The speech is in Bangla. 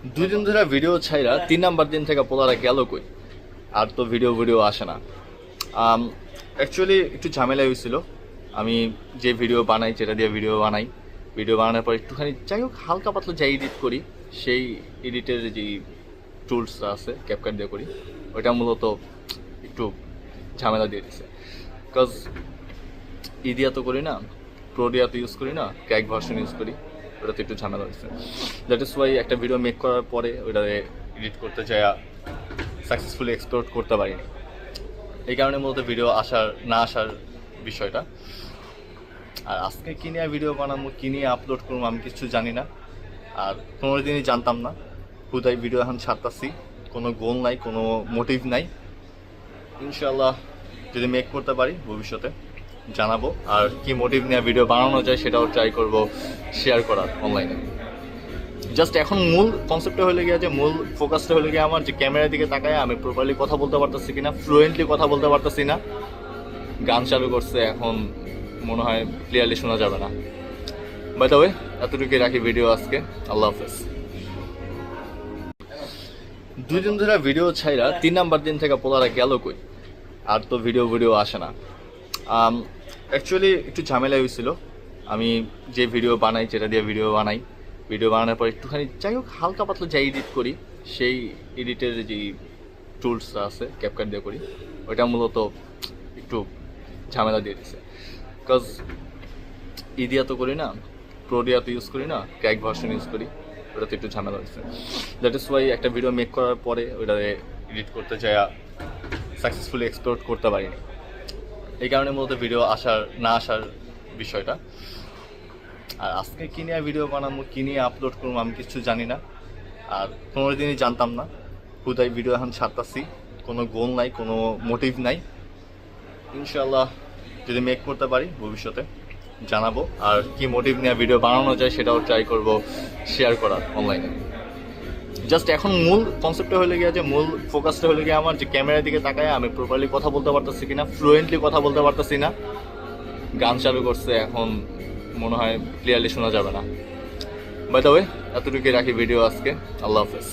দুই দিন ধরে ভিডিও ছাইরা 3 নাম্বার দিন থেকে পোলারা গেল কই, আর তো ভিডিও আসে না। অ্যাকচুয়ালি একটু ঝামেলা হয়েছিল। আমি যে ভিডিও বানাই, যেটা দিয়ে ভিডিও বানানোর পর একটুখানি যাই হোক হালকা পাতলা যাই এডিট করি, সেই এডিটের যে টুলসটা আছে ক্যাপকাট দিয়ে করি, ওইটা মূলত একটু ঝামেলা দিয়ে দিছে। বিকজ ইডিয়া তো করি না, প্রোডিয়া তো ইউজ করি না, ক্র্যাক ভার্সন ইউজ করি, ওটাতে একটু ঝামেলা হয়েছে। দ্যাট ইজ ওয়াই একটা ভিডিও মেক করার পরে ওটা এডিট করতে যায় সাকসেসফুলি এক্সপোর্ট করতে পারিনি। এই কারণে মূলত ভিডিও না আসার বিষয়টা। আর আজকে কী নিয়ে ভিডিও বানাবো, কী নিয়ে আপলোড করবো আমি কিছু জানি না, আর কোনো দিনই জানতাম না। হুদাই ভিডিও এখন ছাড়তাছি, কোনো গোল নাই, কোনো মোটিভ নাই। ইনশাল্লাহ যদি মেক করতে পারি ভবিষ্যতে জানাবো, আর কি মোটিভ নিয়ে ভিডিও বানানো যায় সেটাও ট্রাই করব শেয়ার করার অনলাইনে। জাস্ট এখন মূল কনসেপ্টটা হলে গিয়ে, যে মূল ফোকাসটা হলে গিয়ে আমার যে ক্যামেরার দিকে তাকায় আমি প্রপারলি কথা বলতে পারতেছি কিনা, ফ্লুয়েন্টলি কথা বলতে পারতেছি না। গান চালু করছে, এখন মনে হয় ক্লিয়ারলি শোনা যাবে না। বাই দ্য ওয়ে, এতটুকুই রাখি ভিডিও আজকে। আল্লাহ হাফেজ। দুই দিন ধরে ভিডিও ছাইরা 3 নাম্বার দিন থেকে পোলারা গেল কই, আর তো ভিডিও আসে না। অ্যাকচুয়ালি একটু ঝামেলা হয়েছিল। আমি যে ভিডিও বানাই, যেটা দিয়ে ভিডিও বানানোর পর একটুখানি যাই হোক হালকা পাতলা যাই এডিট করি, সেই এডিটের যে টুলসটা আছে ক্যাপকাট দিয়ে করি, ওইটা মূলত একটু ঝামেলা দিয়ে দিছে। বিকজ ইডিয়া তো করি না, প্রোডিয়া তো ইউজ করি না, ক্র্যাক ভার্সন ইউজ করি, ওটাতে একটু ঝামেলা হয়েছে। দ্যাট ইজ ওয়াই একটা ভিডিও মেক করার পরে ওটা এডিট করতে যায় সাকসেসফুলি এক্সপোর্ট করতে পারিনি। এই কারণে মূলত ভিডিও না আসার বিষয়টা। আর আজকে কী নিয়ে ভিডিও বানাবো, কী নিয়ে আপলোড করবো আমি কিছু জানি না, আর কোনো দিনই জানতাম না। হুদাই ভিডিও এখন ছাড়তাছি, কোনো গোল নাই, কোনো মোটিভ নাই। ইনশাল্লাহ যদি মেক করতে পারি ভবিষ্যতে জানাবো, আর কি মোটিভ নিয়ে ভিডিও বানানো যায় সেটাও ট্রাই করব শেয়ার করার অনলাইনে। জাস্ট এখন মূল কনসেপ্টটা হলে গিয়ে, যে মূল ফোকাসটা হলে গিয়ে আমার যে ক্যামেরার দিকে তাকায় আমি প্রপারলি কথা বলতে পারতেছি কিনা, ফ্লুয়েন্টলি কথা বলতে পারতেছি না। গান চালু করছে, এখন মনে হয় ক্লিয়ারলি শোনা যাবে না। বাই দ্য ওয়ে, এতটুকুই রাখি ভিডিও আজকে। আল্লাহ হাফেজ।